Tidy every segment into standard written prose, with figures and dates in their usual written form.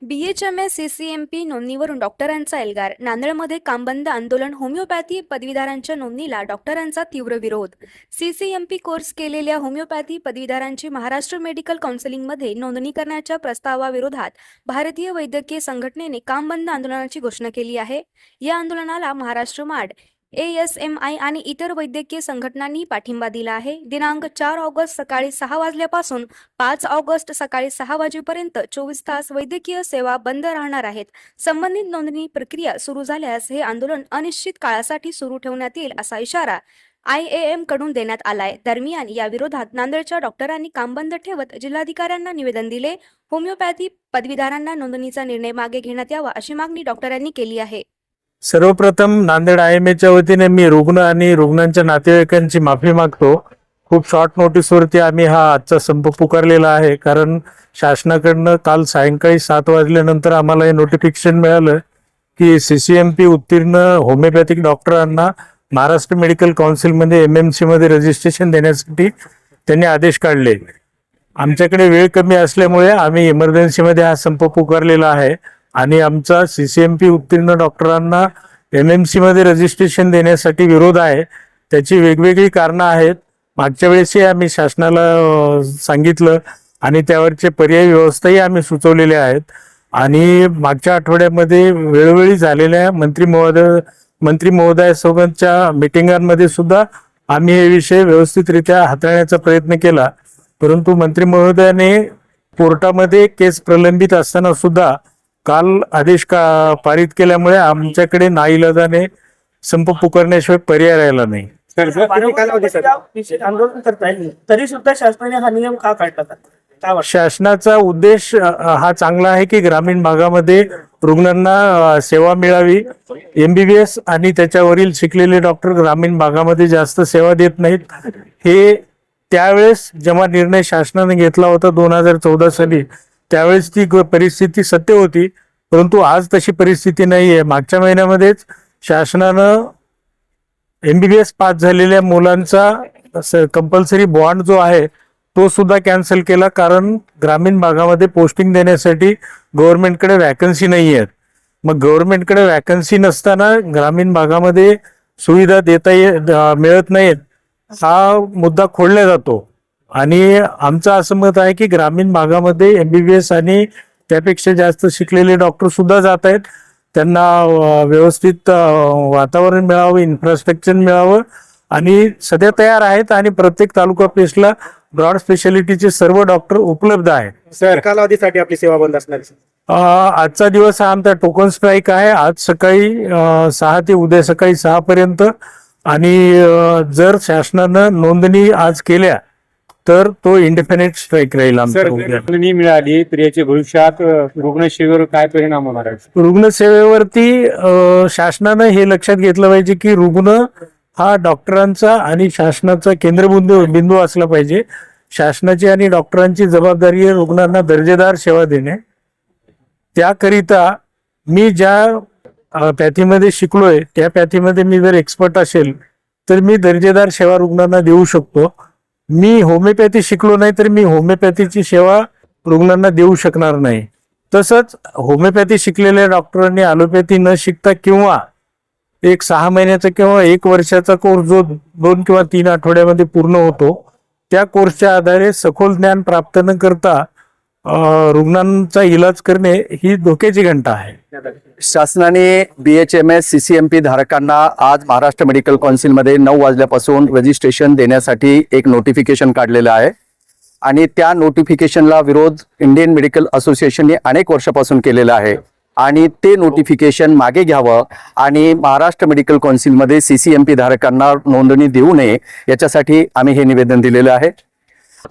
BHMS CCMP नोंदणीवरून डॉक्टरांचा एल्गार. नांदेडमध्ये कामबंद आंदोलन. होमिओपॅथी पदवीधरांच्या नोंदणीला डॉक्टरांचा तीव्र विरोध. CCMP कोर्स केलेल्या होमिओपॅथी पदवीधरांची महाराष्ट्र मेडिकल काउन्सिलिंगमध्ये नोंदणी करण्याच्या प्रस्तावाविरोधात भारतीय वैद्यकीय संघटनेने कामबंद आंदोलनाची घोषणा केली आहे. या आंदोलनाला महाराष्ट्र माड, ASMI आणि इतर वैद्यकीय संघटनांनी पाठिंबा दिला आहे. दिनांक 4 ऑगस्ट सकाळी 6 वाजल्यापासून 5 ऑगस्ट सकाळी 6 वाजेपर्यंत 24 तास वैद्यकीय सेवा बंद राहणार आहेत. संबंधित नोंदणी प्रक्रिया सुरू झाल्यास हे आंदोलन अनिश्चित काळासाठी सुरू ठेवण्यात येईल असा इशारा IAM कडून देण्यात आलाय. दरम्यान या विरोधात नांदेडच्या डॉक्टरांनी काम बंद ठेवत जिल्हाधिकाऱ्यांना निवेदन दिले. होमिओपॅथी पदवीधरांना नोंदणीचा निर्णय मागे घेण्यात यावा अशी मागणी डॉक्टरांनी केली आहे. सर्वप्रथम नांदेड IMAच्या वतीने मी रुग्ण आणि रुग्णांच्या नातेवाईकांची माफी मागतो. खूप शॉर्ट नोटीसवरती आम्ही हा आजचा संप पुकारलेला आहे, कारण शासनाकडनं काल सायंकाळी 7 वाजल्यानंतर आम्हाला हे नोटिफिकेशन मिळालं की CCMP उत्तीर्ण होमिओपॅथिक डॉक्टरांना महाराष्ट्र मेडिकल काउन्सिलमध्ये MMC मध्ये रजिस्ट्रेशन देण्यासाठी त्यांनी आदेश काढले. आमच्याकडे वेळ कमी असल्यामुळे आम्ही इमर्जन्सीमध्ये हा संप पुकारलेला आहे आणि आमचा CCMP उत्तीर्ण डॉक्टरांना MMC मध्ये रजिस्ट्रेशन देण्यासाठी विरोध आहे. त्याची वेगवेगळी कारणं आहेत. मागच्या वेळेसही आम्ही शासनाला सांगितलं आणि त्यावरचे पर्यायी व्यवस्थाही आम्ही सुचवलेले आहेत. आणि मागच्या आठवड्यामध्ये वेळोवेळी झालेल्या मंत्री महोदयासोबतच्या मिटिंगांमध्ये सुद्धा आम्ही हे विषय व्यवस्थितरित्या हाताळण्याचा प्रयत्न केला, परंतु मंत्री महोदयाने कोर्टामध्ये केस प्रलंबित असताना सुद्धा काल आदेश पारित केल्यामुळे आमच्याकडे नाईलाजाने संप पुकारण्याशिवाय पर्याय राहिला नाही. आंदोलन करताय तरी सुद्धा शासनाने हा नियम का काढला? शासनाचा उद्देश हा चांगला आहे की ग्रामीण भागामध्ये रुग्णांना सेवा मिळावी. MBBS आणि त्याच्यावरील शिकलेले डॉक्टर ग्रामीण भागामध्ये जास्त सेवा देत नाहीत. हे त्यावेळेस जेव्हा निर्णय शासनाने घेतला होता 2014 साली, त्यावेळेस ती परिस्थिती सत्य होती, परंतु आज तशी परिस्थिती नाही आहे. मागच्या महिन्यामध्येच शासनानं MBBS पास झालेल्या मुलांचा कंपल्सरी बॉन्ड जो आहे तो सुद्धा कॅन्सल केला, कारण ग्रामीण भागामध्ये पोस्टिंग देण्यासाठी गव्हर्नमेंटकडे वॅकन्सी नाही आहेत. मग गव्हर्नमेंटकडे वॅकन्सी नसताना ग्रामीण भागामध्ये सुविधा मिळत नाहीत, हा मुद्दा खोडला जातो. आणि आमचं असं मत आहे की ग्रामीण भागामध्ये MBBS आणि त्यापेक्षा जास्त शिकलेले डॉक्टर सुद्धा जात आहेत. त्यांना व्यवस्थित वातावरण मिळावं, इन्फ्रास्ट्रक्चर मिळावं, आणि सध्या तयार आहेत आणि प्रत्येक तालुका पेशला ब्रॉड स्पेशालिटीचे सर्व डॉक्टर उपलब्ध आहेत. सर, कालावधीसाठी आपली सेवा बंद असणार? आजचा दिवस हा आमचा टोकन स्ट्राईक आहे. आज सकाळी 6 ते उद्या सकाळी 6 पर्यंत. आणि जर शासनानं नोंदणी आज केल्या तर तो इंडिपेंडेंट स्ट्राईक राहील. नोंदणी मिळाली तर याचे भविष्यात रुग्णसेवेवर काय परिणाम होणार आहे? रुग्णसेवेवरती शासनानं हे लक्षात घेतलं पाहिजे की रुग्ण हा डॉक्टरांचा आणि शासनाचा केंद्रबिंदू असला पाहिजे. शासनाची आणि डॉक्टरांची जबाबदारी आहे रुग्णांना दर्जेदार सेवा देणे. त्याकरिता मी ज्या पॅथीमध्ये शिकलोय त्या पॅथीमध्ये मी जर एक्सपर्ट असेल तर मी दर्जेदार सेवा रुग्णांना देऊ शकतो. मी होमिओपॅथी शिकलो नाही तर मी होमिओपॅथीची सेवा रुग्णांना देऊ शकणार नाही. तसंच होमिओपॅथी शिकलेल्या डॉक्टरांनी ॲलोपॅथी न शिकता किंवा एक 6 महिन्याचा किंवा 1 वर्षाचा कोर्स जो 2 किंवा 3 आठवड्यामध्ये पूर्ण होतो, त्या कोर्सच्या आधारे सखोल ज्ञान प्राप्त न करता रुग्णांचा इलाज करणे ही धोक्याची घंटा आहे. शासनाने BHMS CCMP धारकांना आज महाराष्ट्र मेडिकल काउन्सिलमध्ये 9 वाजल्यापासून रजिस्ट्रेशन देण्यासाठी एक नोटिफिकेशन काढलेलं आहे. आणि त्या नोटिफिकेशनला विरोध इंडियन मेडिकल असोसिएशनने अनेक वर्षापासून केलेला आहे. आणि ते नोटिफिकेशन मागे घ्यावं आणि महाराष्ट्र मेडिकल काउन्सिलमध्ये CCMP धारकांना नोंदणी देऊ नये याच्यासाठी आम्ही हे निवेदन दिलेलं आहे.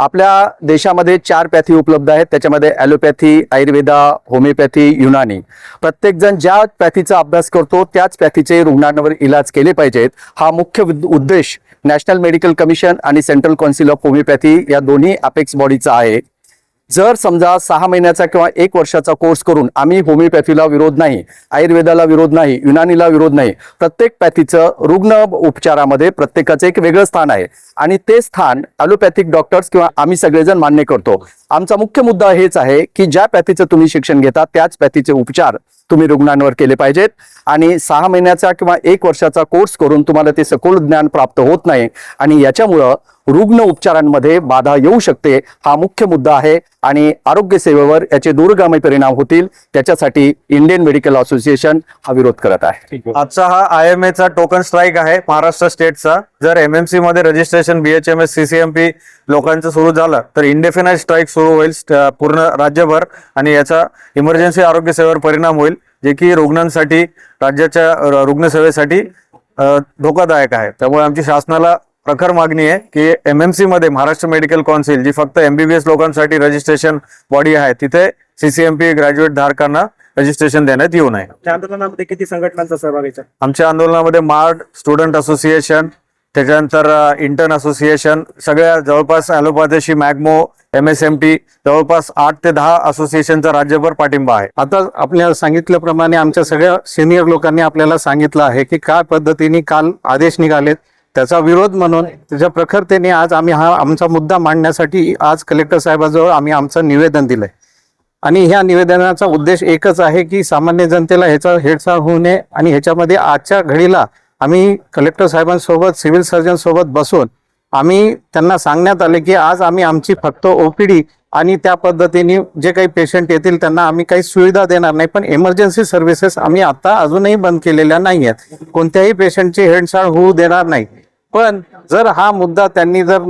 आपल्या देशामध्ये 4 पॅथी उपलब्ध आहेत. त्याच्यामध्ये ॲलोपॅथी, आयुर्वेदा, होमिओपॅथी, युनानी. प्रत्येकजण ज्या पॅथीचा अभ्यास करतो त्याच पॅथीचे रुग्णांवर इलाज केले पाहिजेत. हा मुख्य उद्देश नॅशनल मेडिकल कमिशन आणि सेंट्रल काउन्सिल ऑफ होमिओपॅथी या दोन्ही अपेक्स बॉडीचा आहे. जर समजा 6 महिन्याचा किंवा 1 वर्षाचा कोर्स करून आम्ही होमिओपॅथीला विरोध नाही, आयुर्वेदाला विरोध नाही, युनानीला विरोध नाही, प्रत्येक पॅथीचं रुग्ण उपचारामध्ये प्रत्येकाचं एक वेगळं स्थान आहे आणि ते स्थान ॲलोपॅथिक डॉक्टर्स किंवा आम्ही सगळेजण मान्य करतो. आमचा मुख्य मुद्दा हेच आहे की ज्या पॅथीचं तुम्ही शिक्षण घेता त्याच पॅथीचे उपचार तुम्ही रुग्णांवर केले पाहिजेत आणि 6 महिन्याचा किंवा 1 वर्षाचा कोर्स करून तुम्हाला ते सखोल ज्ञान प्राप्त होत नाही आणि याच्यामुळं रुग्ण उपचारांमध्ये बाधा येऊ शकते, हा मुख्य मुद्दा आहे आणि आरोग्य सेवेवर याचे दूरगामी परिणाम होतील, त्याच्यासाठी इंडियन मेडिकल असोसिएशन हा विरोध करत आहे. आजचा हा IMA चा टोकन स्ट्राईक आहे महाराष्ट्र स्टेटचा. जर MMC मध्ये रजिस्ट्रेशन BHMS CCMP लोकांचं सुरू झालं तर इंडेफिनाइट स्ट्राईक सुरू होईल पूर्ण राज्यभर आणि याचा इमर्जन्सी आरोग्य सेवेवर परिणाम होईल, जे की रुग्णांसाठी राज्याच्या रुग्णसेवेसाठी धोकादायक आहे. त्यामुळे आमची शासनाला प्रखर मागणी आहे की MMC मध्ये महाराष्ट्र मेडिकल कौन्सिल, जी फक्त MBBS लोकांसाठी रजिस्ट्रेशन बॉडी आहे, तिथे CCMP ग्रॅज्युएट धारकांना रजिस्ट्रेशन देण्यात येऊ नये. त्या आंदोलनामध्ये किती संघटनांचा सहभाग आहे? आमच्या आंदोलनामध्ये मार्ड, स्टुडंट असोसिएशन, त्याच्यानंतर इंटर्न असोसिएशन, सगळ्या जवळपास ॲलोपॅथी, मॅग्मो, MSMT जवळपास 8 ते 10 असोसिएशनचा राज्यभर पाठिंबा आहे. आता आपल्याला सांगितल्याप्रमाणे आमच्या सगळ्या सिनियर लोकांनी आपल्याला सांगितलं आहे की काय पद्धतीने काल आदेश निघालेत, त्याचा विरोध म्हणून त्याच्या प्रखरतेने आज आम्ही हा आमचा मुद्दा मांडण्यासाठी आज कलेक्टर साहेबाजवळ आम्ही आमचं निवेदन दिलंय. आणि ह्या निवेदनाचा उद्देश एकच आहे की सामान्य जनतेला ह्याचा हेळसाळ होऊ नये आणि ह्याच्यामध्ये आजच्या घडीला आम्ही कलेक्टर साहेबांसोबत, सिव्हिल सर्जन सोबत बसून आम्ही त्यांना सांगण्यात आले की आज आम्ही आमची फक्त OPD आणि त्या पद्धतीने जे काही पेशंट येतील त्यांना आम्ही काही सुविधा देणार नाही, पण इमर्जन्सी सर्व्हिसेस आम्ही आता अजूनही बंद केलेल्या नाही आहेत. कोणत्याही पेशंटची हेळसाळ होऊ देणार नाही. पण जर हा मुद्दा त्यांनी जर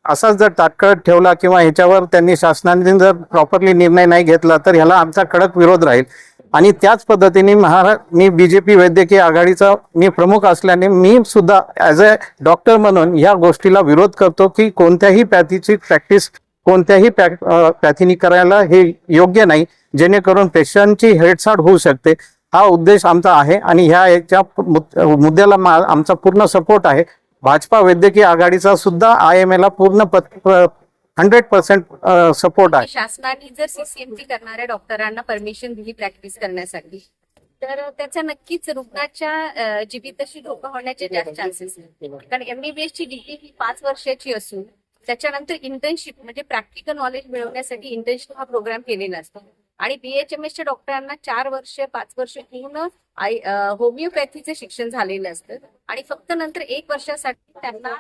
असाच जर तात्काळ ठेवला किंवा ह्याच्यावर त्यांनी शासनाने जर प्रॉपरली निर्णय नाही घेतला तर ह्याला आमचा कडक विरोध राहील. आणि त्याच पद्धतीने मी BJP वैद्यकीय आघाडीचा मी प्रमुख असल्याने मी सुद्धा ॲज अ डॉक्टर म्हणून या गोष्टीला विरोध करतो की कोणत्याही पॅथीची प्रॅक्टिस कोणत्याही पॅथीनी करायला हे योग्य नाही, जेणेकरून पेशंटची हेळसाळ होऊ शकते. हा उद्देश आमचा आहे आणि ह्या मुद्द्याला आमचा पूर्ण सपोर्ट आहे. भाजपा वैद्यकीय आघाडीचा सुद्धा IMA ला पूर्ण 100% सपोर्ट आहे. शासनाने जर CCMP करणाऱ्या डॉक्टरांना परमिशन दिली प्रॅक्टिस करण्यासाठी तर त्याचा नक्कीच रुग्णाच्या जीविताशी धोका होण्याचे जास्त चान्सेस आहेत. कारण MBBS ची डिग्री ही 5 वर्षाची असून त्याच्यानंतर इंटर्नशिप म्हणजे प्रॅक्टिकल नॉलेज मिळवण्यासाठी इंटर्नशिप हा प्रोग्राम केलेला असतो आणि BHMS च्या डॉक्टरांना 4 वर्ष 5 वर्ष पूर्ण होमिओपॅथीचं शिक्षण झालेलं असतं आणि फक्त नंतर 1 वर्षासाठी त्यांना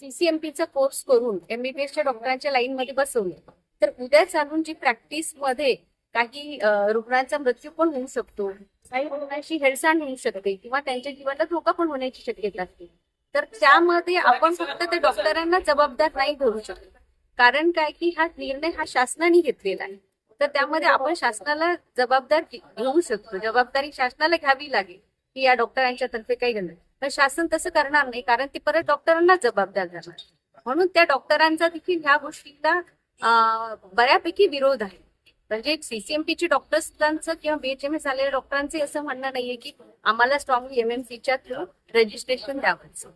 CCMPचा कोर्स करून MBBS च्या डॉक्टरांच्या लाईन मध्ये बसवलं तर उद्या चालून जी प्रॅक्टिस मध्ये काही रुग्णांचा मृत्यू पण होऊ शकतो, काही रुग्णांची हेळसांड होऊ शकते किंवा त्यांच्या जीवाला धोका पण होण्याची शक्यता असते. तर त्यामध्ये आपण फक्त त्या डॉक्टरांना जबाबदार नाही धरू शकत, कारण काय की हा निर्णय हा शासनाने घेतलेला आहे. तर त्यामध्ये आपण शासनाला जबाबदार घेऊ शकतो, जबाबदारी शासनाला घ्यावी लागेल की या डॉक्टरांच्या तर्फे काही घडलं. पण शासन तसं करणार नाही, कारण ते परत डॉक्टरांना जबाबदार धरणार. म्हणून त्या डॉक्टरांचा देखील ह्या गोष्टीला बऱ्यापैकी विरोध आहे. म्हणजे CCMPची डॉक्टर्सांचं किंवा BHMS आलेल्या डॉक्टरांचे असं म्हणणं नाहीये की आम्हाला स्ट्रॉंगली MMCच्या थ्रू रजिस्ट्रेशन द्यावं.